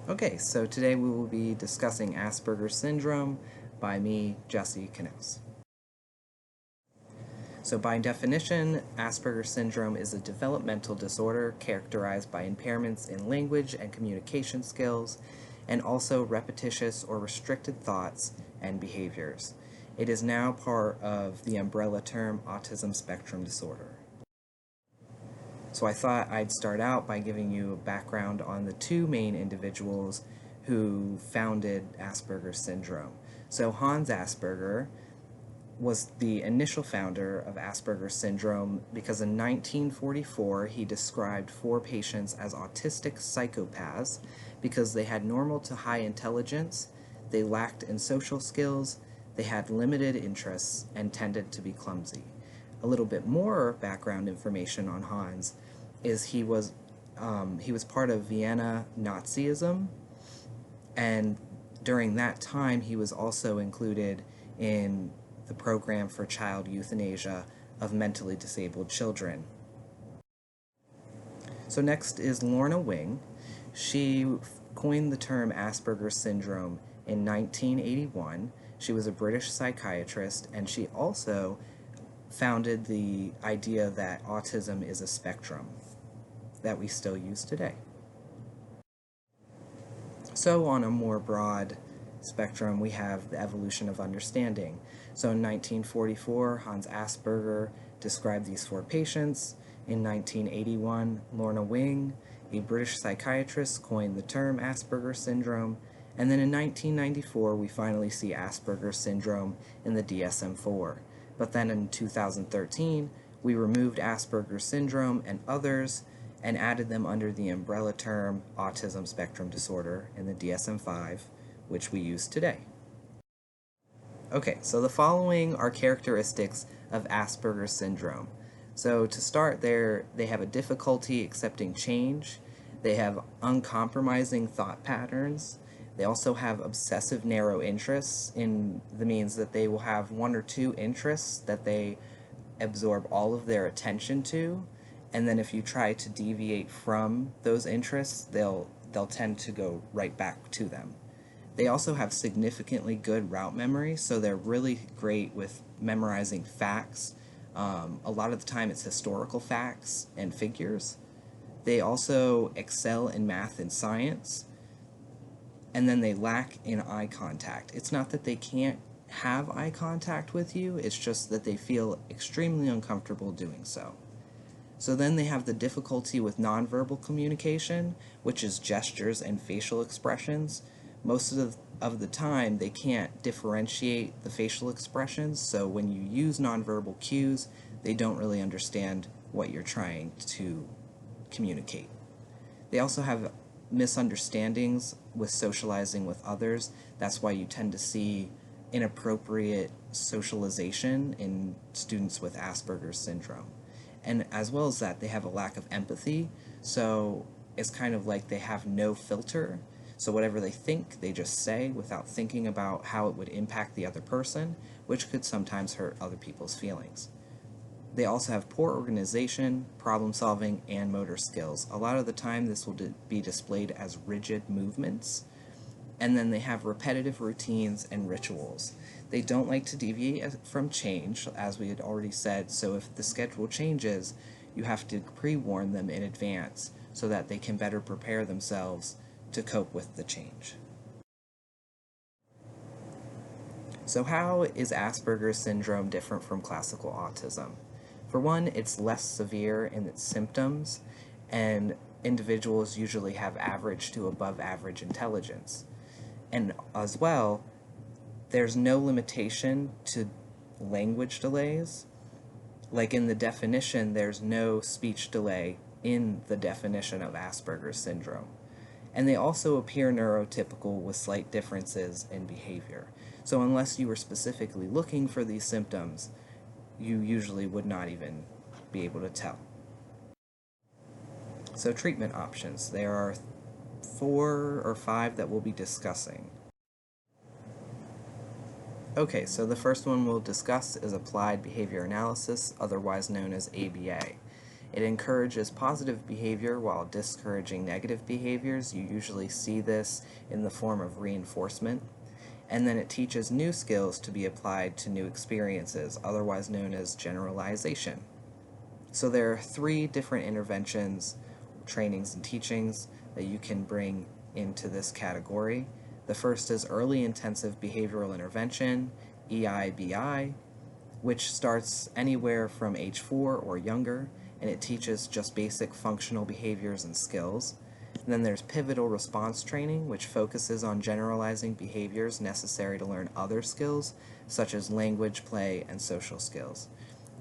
Okay, so today we will be discussing Asperger syndrome by me, Jesse Knauss. So by definition, Asperger syndrome is a developmental disorder characterized by impairments in language and communication skills, and also repetitious or restricted thoughts and behaviors. It is now part of the umbrella term autism spectrum disorder. So I thought I'd start out by giving you a background on the two main individuals who founded Asperger syndrome. So Hans Asperger was the initial founder of Asperger syndrome because in 1944 he described four patients as autistic psychopaths because they had normal to high intelligence, they lacked in social skills, they had limited interests, and tended to be clumsy. A little bit more background information on Hans is he was part of Vienna Nazism, and during that time he was also included in the program for child euthanasia of mentally disabled children. So next is Lorna Wing. She coined the term Asperger syndrome in 1981. She was a British psychiatrist, and she also founded the idea that autism is a spectrum that we still use today. So on a more broad spectrum, we have the evolution of understanding. So in 1944, Hans Asperger described these four patients. In 1981, Lorna Wing, a British psychiatrist, coined the term Asperger syndrome. And then in 1994, we finally see Asperger syndrome in the DSM-4. But then in 2013, we removed Asperger syndrome and others and added them under the umbrella term autism spectrum disorder in the DSM-5, which we use today. Okay, so the following are characteristics of Asperger syndrome. So to start there, they have a difficulty accepting change, they have uncompromising thought patterns, they also have obsessive narrow interests in the means that they will have one or two interests that they absorb all of their attention to, and then if you try to deviate from those interests, they'll tend to go right back to them. They also have significantly good route memory, so they're really great with memorizing facts. A lot of the time it's historical facts and figures. They also excel in math and science, and then they lack in eye contact. It's not that they can't have eye contact with you, it's just that they feel extremely uncomfortable doing so. So then they have the difficulty with nonverbal communication, which is gestures and facial expressions. Most of the time, they can't differentiate the facial expressions, so when you use nonverbal cues, they don't really understand what you're trying to communicate. They also have misunderstandings with socializing with others. That's why you tend to see inappropriate socialization in students with Asperger's syndrome. And as well as that, they have a lack of empathy, so it's kind of like they have no filter. So whatever they think, they just say without thinking about how it would impact the other person, which could sometimes hurt other people's feelings. They also have poor organization, problem solving, and motor skills. A lot of the time this will be displayed as rigid movements. And then they have repetitive routines and rituals. They don't like to deviate from change, as we had already said, so if the schedule changes, you have to pre-warn them in advance so that they can better prepare themselves to cope with the change. So how is Asperger's syndrome different from classical autism? For one, it's less severe in its symptoms, and individuals usually have average to above average intelligence. And as well, there's no limitation to language delays. Like in the definition, there's no speech delay in the definition of Asperger's syndrome. And they also appear neurotypical with slight differences in behavior. So unless you were specifically looking for these symptoms, you usually would not even be able to tell. So treatment options. There are 4 or 5 that we'll be discussing. Okay, so the first one we'll discuss is applied behavior analysis, otherwise known as ABA. It encourages positive behavior while discouraging negative behaviors. You usually see this in the form of reinforcement. And then it teaches new skills to be applied to new experiences, otherwise known as generalization. So there are three different interventions, trainings, and teachings that you can bring into this category. The first is early intensive behavioral intervention, EIBI, which starts anywhere from age 4 or younger, and it teaches just basic functional behaviors and skills. And then there's pivotal response training, which focuses on generalizing behaviors necessary to learn other skills, such as language, play, and social skills.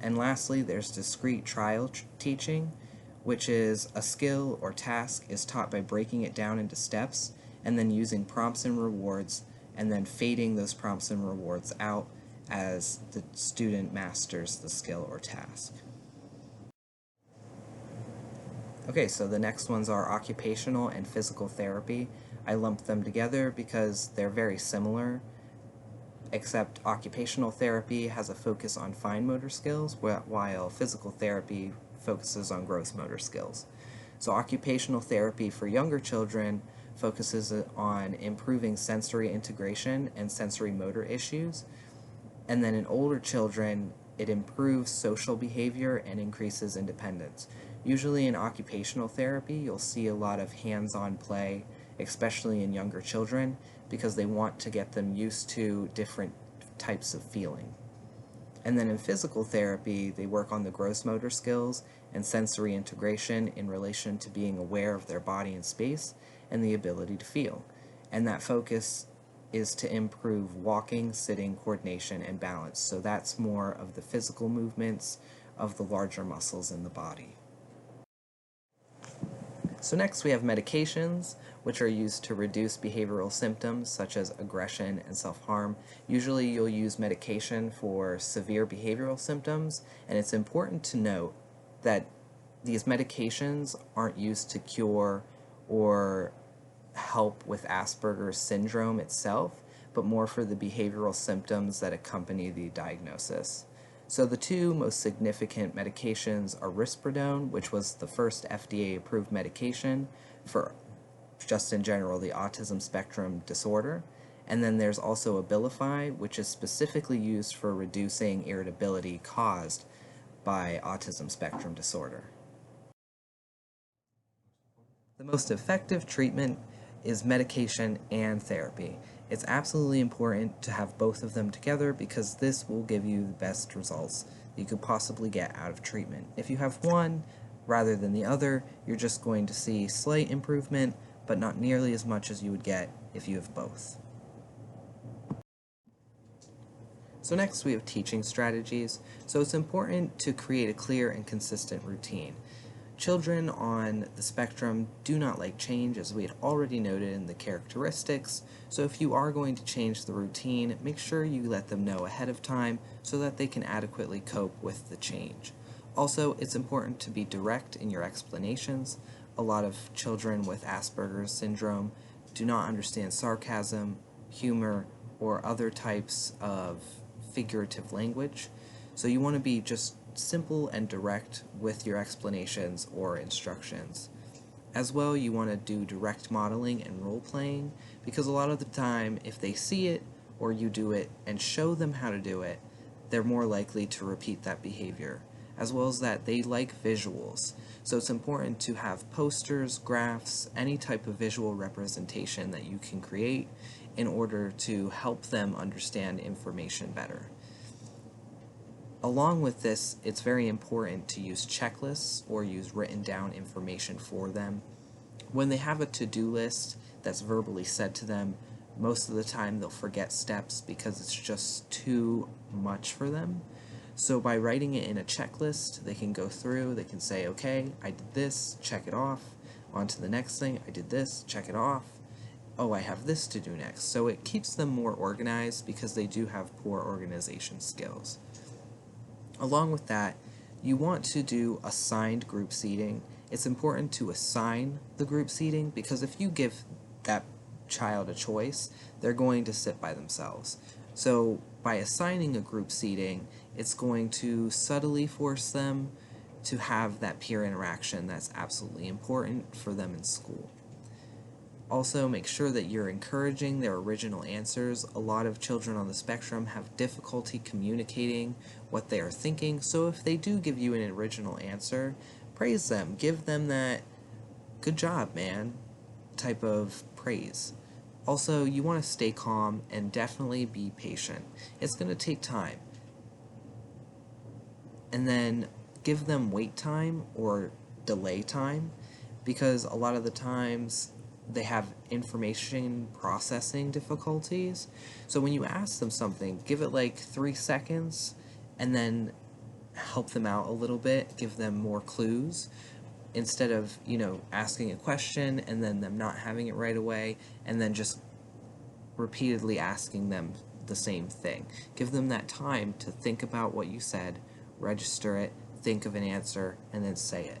And lastly, there's discrete trial teaching, which is a skill or task is taught by breaking it down into steps and then using prompts and rewards and then fading those prompts and rewards out as the student masters the skill or task. Okay, so the next ones are occupational and physical therapy. I lumped them together because they're very similar, except occupational therapy has a focus on fine motor skills, while physical therapy focuses on gross motor skills. So occupational therapy for younger children focuses on improving sensory integration and sensory motor issues. And then in older children, it improves social behavior and increases independence. Usually in occupational therapy, you'll see a lot of hands-on play, especially in younger children, because they want to get them used to different types of feeling. And then in physical therapy, they work on the gross motor skills and sensory integration in relation to being aware of their body and space and the ability to feel. And that focus is to improve walking, sitting, coordination, and balance. So that's more of the physical movements of the larger muscles in the body. So next we have medications, which are used to reduce behavioral symptoms such as aggression and self-harm. Usually you'll use medication for severe behavioral symptoms, and it's important to note that these medications aren't used to cure or help with Asperger's syndrome itself, but more for the behavioral symptoms that accompany the diagnosis. So the two most significant medications are risperidone, which was the first FDA-approved medication for just in general the autism spectrum disorder, and then there's also Abilify, which is specifically used for reducing irritability caused by autism spectrum disorder. The most effective treatment is medication and therapy. It's absolutely important to have both of them together because this will give you the best results you could possibly get out of treatment. If you have one rather than the other, you're just going to see slight improvement, but not nearly as much as you would get if you have both. So next we have teaching strategies. So it's important to create a clear and consistent routine. Children on the spectrum do not like change, as we had already noted in the characteristics, so if you are going to change the routine, make sure you let them know ahead of time so that they can adequately cope with the change. Also, it's important to be direct in your explanations. A lot of children with Asperger's syndrome do not understand sarcasm, humor, or other types of figurative language, so you want to be just simple and direct with your explanations or instructions. As well, you want to do direct modeling and role-playing, because a lot of the time, if they see it or you do it and show them how to do it, they're more likely to repeat that behavior. As well as that, they like visuals. So it's important to have posters, graphs, any type of visual representation that you can create in order to help them understand information better. Along with this, it's very important to use checklists or use written down information for them. When they have a to-do list that's verbally said to them, most of the time they'll forget steps because it's just too much for them. So by writing it in a checklist, they can go through, they can say, okay, I did this, check it off, on to the next thing, I did this, check it off, oh, I have this to do next. So it keeps them more organized because they do have poor organization skills. Along with that, you want to do assigned group seating. It's important to assign the group seating because if you give that child a choice, they're going to sit by themselves. So by assigning a group seating, it's going to subtly force them to have that peer interaction that's absolutely important for them in school. Also, make sure that you're encouraging their original answers. A lot of children on the spectrum have difficulty communicating what they are thinking, so if they do give you an original answer, praise them. Give them that "good job, man" type of praise. Also, you want to stay calm and definitely be patient. It's going to take time. And then give them wait time or delay time, because a lot of the times they have information processing difficulties. So when you ask them something, give it like 3 seconds and then help them out a little bit, give them more clues instead of, asking a question and then them not having it right away and then just repeatedly asking them the same thing. Give them that time to think about what you said, register it, think of an answer, and then say it.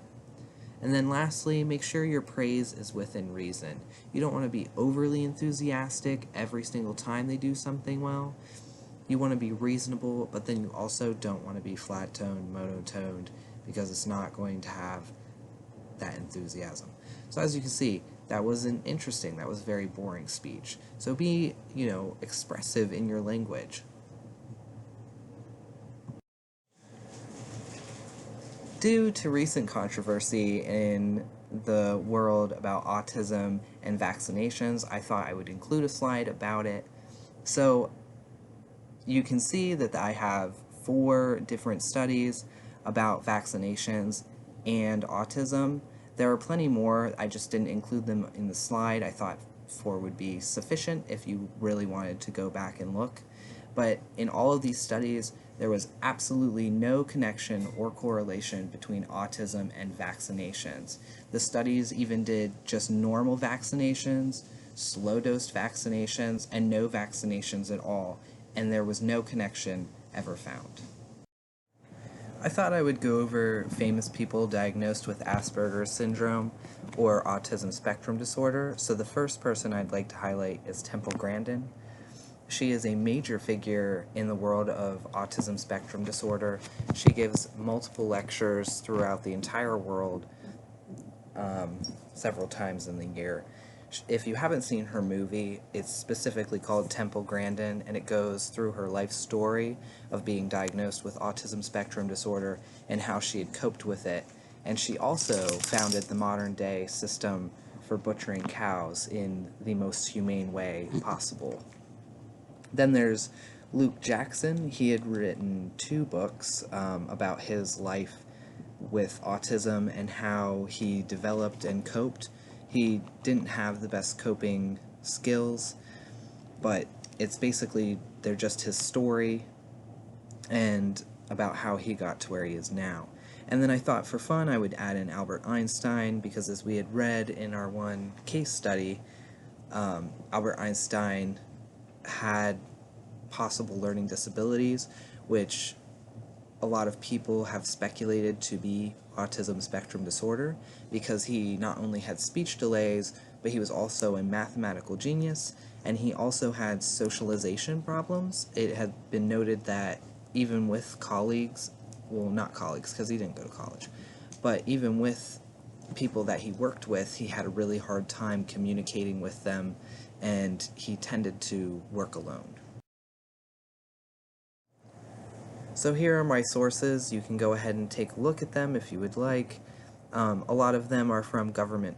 And then lastly, make sure your praise is within reason. You don't want to be overly enthusiastic every single time they do something well. You want to be reasonable, but then you also don't want to be flat-toned, monotoned, because it's not going to have that enthusiasm. So as you can see, that wasn't interesting. That was very boring speech. So be, expressive in your language. Due to recent controversy in the world about autism and vaccinations, I thought I would include a slide about it. So you can see that I have 4 different studies about vaccinations and autism. There are plenty more, I just didn't include them in the slide. I thought 4 would be sufficient if you really wanted to go back and look. But in all of these studies, there was absolutely no connection or correlation between autism and vaccinations. The studies even did just normal vaccinations, slow-dose vaccinations, and no vaccinations at all, and there was no connection ever found. I thought I would go over famous people diagnosed with Asperger's syndrome or autism spectrum disorder. So the first person I'd like to highlight is Temple Grandin. She is a major figure in the world of autism spectrum disorder. She gives multiple lectures throughout the entire world, several times in the year. If you haven't seen her movie, it's specifically called Temple Grandin, and it goes through her life story of being diagnosed with autism spectrum disorder and how she had coped with it. And she also founded the modern-day system for butchering cows in the most humane way possible. Then there's Luke Jackson. He had written 2 books about his life with autism and how he developed and coped. He didn't have the best coping skills, but it's basically, they're just his story and about how he got to where he is now. And then I thought for fun I would add in Albert Einstein, because as we had read in our one case study, Albert Einstein had possible learning disabilities, which a lot of people have speculated to be autism spectrum disorder, because he not only had speech delays, but he was also a mathematical genius, and he also had socialization problems. It had been noted that even with colleagues, well, not colleagues because he didn't go to college, but even with people that he worked with, he had a really hard time communicating with them, and he tended to work alone. So here are my sources. You can go ahead and take a look at them if you would like. A lot of them are from government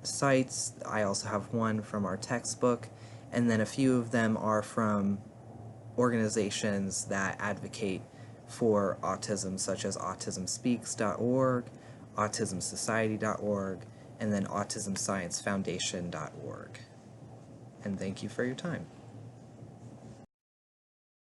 sites. I also have one from our textbook, and then a few of them are from organizations that advocate for autism, such as autismspeaks.org, autismsociety.org, and then autismsciencefoundation.org. And thank you for your time.